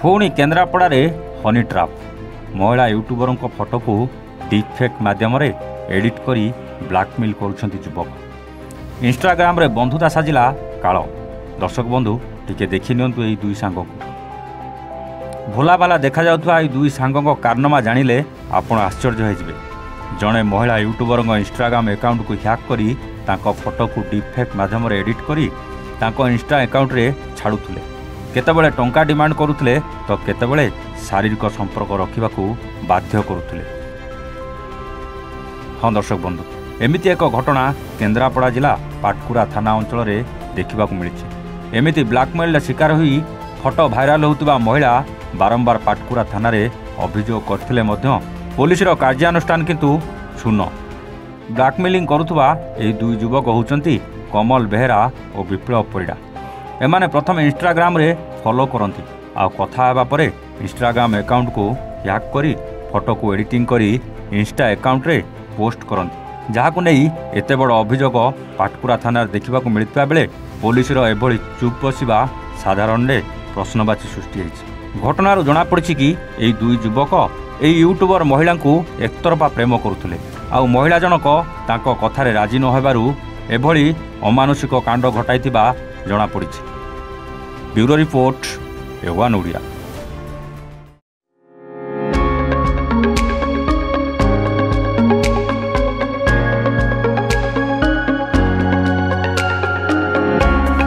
पुणी केन्द्रापड़े हनी ट्राप महिला YouTuber photo को डीपफेक माध्यम एडिट करी ब्लैकमेल करुछंती युवक। इंस्टाग्राम रे बंधुता साजिला काल। दर्शक बंधु टिके देखि नियंतु एई दुई सांग को। भोला बाला देखा जाउथबा एई दुई सांगक कारनामा जानिले आपण आश्चर्य होइजिबे। जणे महिला यूट्यूबर इंस्टाग्राम अकाउंट को हैक करी तांको फोटो को डीपफेक माध्यम एडिट करी तांको इंस्टा अकाउंट रे छाड़ुथुले। केतेबेले टंका डिमांड करुथुले तो केतेबेले शारीरिक संपर्क रखिबाकू बाध्य करुथुले। हाँ दर्शक बंधु, एमिति एक घटना केन्द्रापड़ा जिला पाटकुरा थाना अंचल रे देखिबाकू मिलिछि। एमिति ब्लैकमेल शिकार होई फोटो भाइराल होउतबा महिला बारंबार पाटकुरा थाना रे अभियोग करथिले मध्य पुलिसर कार्यानुष्ठान किंतु शून्य। ब्लैकमेलिंग करुथबा एई दुई युवक होउचंती कमल बेहेरा और विप्लव परिडा। एमाने प्रथम इंस्टाग्राम रे फॉलो करती आ कथा हेबा परे इंस्टाग्राम अकाउंट को हैक करी फोटो को एडिटिंग करी इंस्टा अकाउंट रे पोस्ट करती, जहाकु नहीं एते बड़ अभियोग पाटकुरा थाना देखिबाकू मिलता बेले पुलिसर एभली चुप बसिबा साधारण रे प्रश्नवाची सृष्टि होइछि। घटनार जना पड़छि कि एई दुई युवक एई यूट्यूबर महिला को एकतरफा प्रेम करुथुले आ महिला जनक तांको कथारे राजी न होबारु एभली अमानुषिक कांड घटाइथिबा जଣା पड़िछि। Bureau report, A1 Odia.